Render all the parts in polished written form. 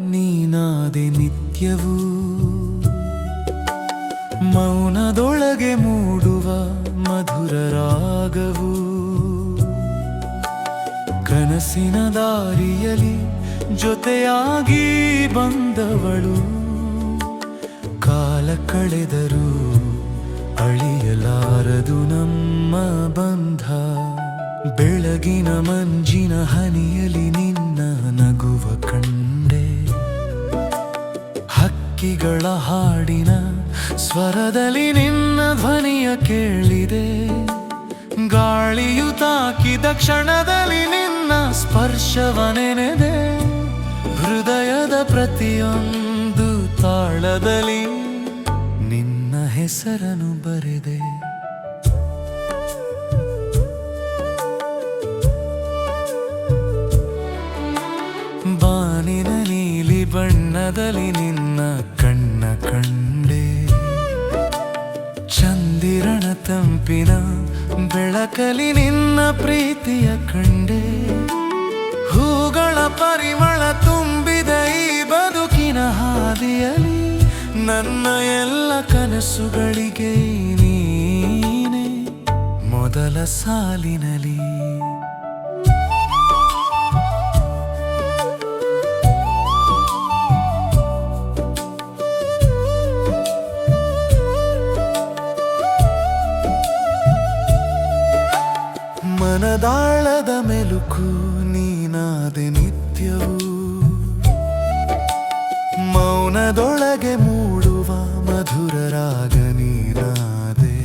ನೀನಾದೆ ನಿತ್ಯವೂ ಮೌನದೊಳಗೆ ಮೂಡುವ ಮಧುರ ರಾಗವು ಕನಸಿನ ದಾರಿಯಲ್ಲಿ ಜೊತೆಯಾಗಿ ಬಂದವಳು ಕಾಲ ಕಳೆದರೂ ಅಳಿಯಲಾರದು ನಮ್ಮ ಬಂಧ ಬೆಳಗಿನ ಮಂಜಿನ ಹನಿಯಲ್ಲಿ ನಿನ್ನ ನಗುವ ಕಂಡೆ ಹಕ್ಕಿಗಳ ಹಾಡಿನ ಸ್ವರದಲ್ಲಿ ನಿನ್ನ ಧ್ವನಿಯ ಕೇಳಿದೆ ಗಾಳಿಯು ತಾಕಿದ ಕ್ಷಣದಲ್ಲಿ ನಿನ್ನ ಸ್ಪರ್ಶವ ನೆನೆದೆ ಹೃದಯದ ಪ್ರತಿಯೊಂದು ತಾಳದಲ್ಲಿ ನಿನ್ನ ಹೆಸರನ್ನು ಬರೆದೆ ಬಾನಿನ ನೀಲಿ ಬಣ್ಣದಲ್ಲಿ ನಿನ್ನ ಕಣ್ಣ ಕಂಡೆ ಚಂದಿರನ ತಂಪಿನ ಬೆಳಕಲಿ ನಿನ್ನ ಪ್ರೀತಿಯ ಕಂಡೆ ಹೂಗಳ ಪರಿಮಳ ತುಂಬಿದ ಈ ಬದುಕಿನ ಹಾದಿಯಲ್ಲಿ ನನ್ನ ಎಲ್ಲ ಕನಸುಗಳಿಗೆ ನೀನೆ ಮೊದಲ ಸಾಲಿನಲ್ಲಿ ಮನದಾಳದ ಮೆಲುಕು ನೀನಾದೆ ನಿತ್ಯವೂ ಮೌನದೊಳಗೆ ಮೂಡುವ ಮಧುರ ರಾಗ ನೀನಾದೆ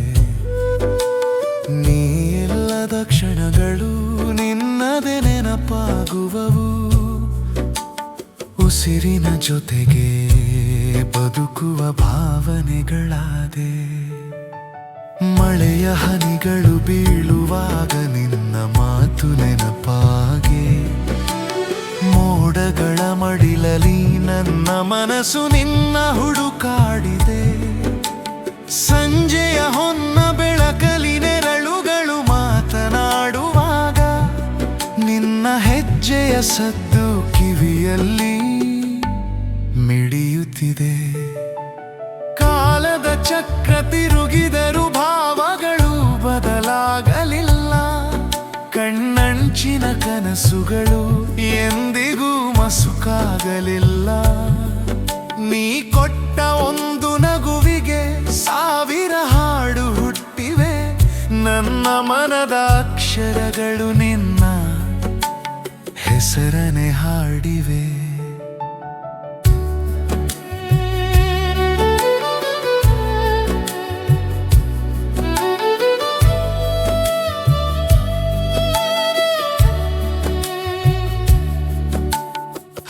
ನೀ ಇಲ್ಲದ ಕ್ಷಣಗಳು ನಿನ್ನದೆ ನೆನಪಾಗುವವು ಉಸಿರಿನ ಜೊತೆಗೆ ಬದುಕುವ ಭಾವನೆಗಳಾದೆ ಮಳೆಯ ಹನಿಗಳು ಬೀಳುವಾಗ ನಿನ್ನ ಮಾತು ನೆನಪಾಗೆ ಮೋಡಗಳ ಮಡಿಲಲಿ ನನ್ನ ಮನಸ್ಸು ನಿನ್ನ ಹುಡುಕಾಡಿದೆ ಸಂಜೆಯ ಹೊನ್ನ ಬೆಳಕಲಿ ನೆರಳುಗಳು ಮಾತನಾಡುವಾಗ ನಿನ್ನ ಹೆಜ್ಜೆಯ ಸದ್ದು ಕಿವಿಯಲ್ಲಿ ಮಿಡಿಯುತ್ತಿದೆ ಕಾಲದ ಚಕ್ರ ತಿರುಗಿದರು ಭಾವಗಳು ಬದಲಾಗಲಿಲ್ಲ ಕಣ್ಣಂಚಿನ ಕನಸುಗಳು ಎಂದಿಗೂ ಮಸುಕಾಗಲಿಲ್ಲ ನೀ ಕೊಟ್ಟ ಒಂದು ನಗುವಿಗೆ ಸಾವಿರ ಹಾಡು ಹುಟ್ಟಿವೆ ನನ್ನ ಮನದ ಅಕ್ಷರಗಳು ನಿನ್ನ ಹೆಸರನೆ ಹಾಡಿವೆ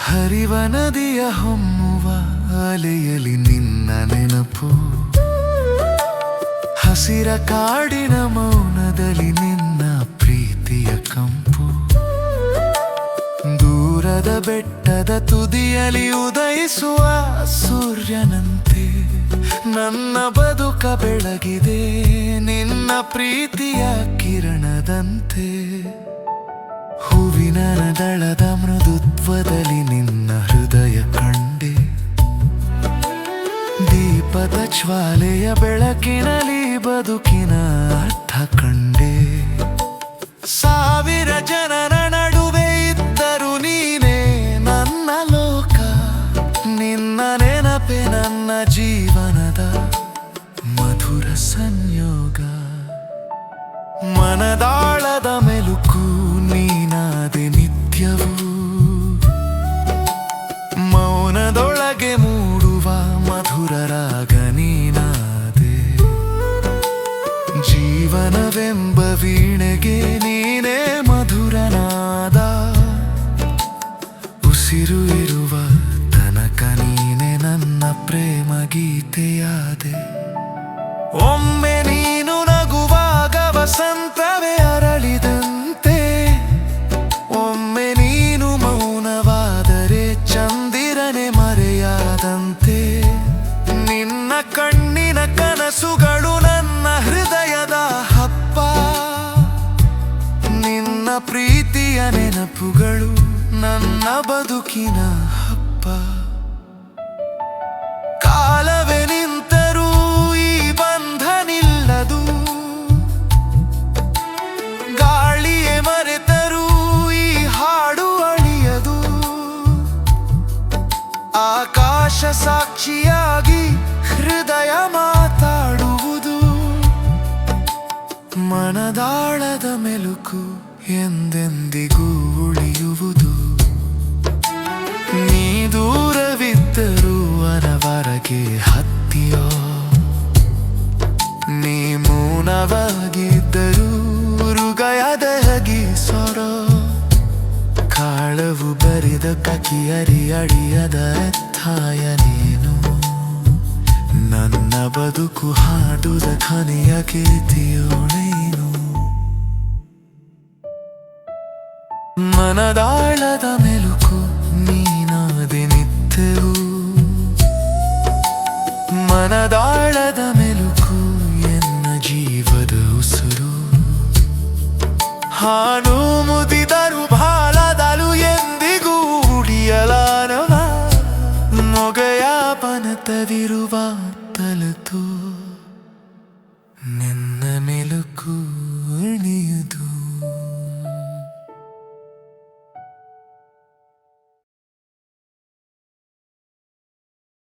ಹರಿವ ನದಿಯ ಹೊಮ್ಮುವ ಅಲೆಯಲಿ ನಿನ್ನ ನೆನಪು ಹಸಿರ ಕಾಡಿನ ಮೌನದಲ್ಲಿ ನಿನ್ನ ಪ್ರೀತಿಯ ಕಂಪು ದೂರದ ಬೆಟ್ಟದ ತುದಿಯಲ್ಲಿ ಉದಯಿಸುವ ಸೂರ್ಯನಂತೆ ನನ್ನ ಬದುಕ ಬೆಳಗಿದೆ ನಿನ್ನ ಪ್ರೀತಿಯ ಕಿರಣದಂತೆ ಹೂವಿನ ದಳದ ಮೃದುತ್ವದಲ್ಲಿ ನಿನ್ನ ಹೃದಯ ಕಂಡೆ ದೀಪದ ಜ್ವಾಲೆಯ ಬೆಳಕಿನಲ್ಲಿ ಬದುಕಿನ ಅರ್ಥ ಕಂಡೆ ಸಾವಿರ ಜನರ ನಡುವೆ ಇದ್ದರು ನೀನೇ ನನ್ನ ಲೋಕ ನಿನ್ನ ನೆನಪೆ ನನ್ನ ಜೀವನದ ಮಧುರ ಸಂಯೋಗ ಮನದಾಳದ ಮೆಲುಕು ನೀನಾದೆ ನಿತ್ಯವೂ ಮೌನದೊಳಗೆ ಮೂಡುವ ಮಧುರ ರಾಗ ನೀನಾದೆ ಜೀವನವೆಂಬ ವೀಣೆಗೆ ನೀನೇ ಮಧುರನಾದ ಉಸಿರು ಇರುವ ತನಕ ನೀನೆ ನನ್ನ ಪ್ರೇಮ ಗೀತೆಯಾದೆ ಒಮ್ಮೆ ನೀನು ನಗುವಾಗ ವಸಂತವೇ ಅರಳಿದಂತೆ ಒಮ್ಮೆ ನೀನು ಮೌನವಾದರೆ ಚಂದಿರನೆ ಮರೆಯಾದಂತೆ ನಿನ್ನ ಕಣ್ಣಿನ ಕನಸುಗಳು ನನ್ನ ಹೃದಯದ ಹಬ್ಬ ನಿನ್ನ ಪ್ರೀತಿಯ ನೆನಪುಗಳು ನನ್ನ ಬದುಕಿನ ಹಬ್ಬ ಆಕಾಶ ಸಾಕ್ಷಿಯಾಗಿ ಹೃದಯ ಮಾತಾಡುವುದು ಮನದಾಳದ ಮೆಲುಕು ಎಂದೆಂದಿಗೂ ಉಳಿಯುವುದು ನೀ ದೂರವಿದ್ದರೂ ಅನವರಗೆ ಹತ್ತಿಯೋ ನೀ ಮೌನವಾಗಿದ್ದರೂ ಹೃದಯದ ಹಗಿಸೊರೋ ಕಾಳವು ಬರಿದ ಕಕಿಯರಿ ಅಡಿಯದ ಎತ್ತಾಯ ನೀನು ನನ್ನ ಬದುಕು ಹಾಡುದ ಕೊನೆಯ ಕೀರ್ತಿಯೋ ನೀನು ಮನದಾಳದ ಮೆಲುಕು ನೀನಾದೆ ನಿತ್ಯವೂ ಮನದಾಳದ ಮೆಲುಕು ಎನ್ನ ಜೀವದ ಉಸಿರು ಹಾನು ಮುದಿದರು ಬಾಲದಲು ಎಂದಿಗೂ ಉಳಿಯಲಾರವ ಮೊಗೆಯ ಪನತವಿರುವ ತಲುತು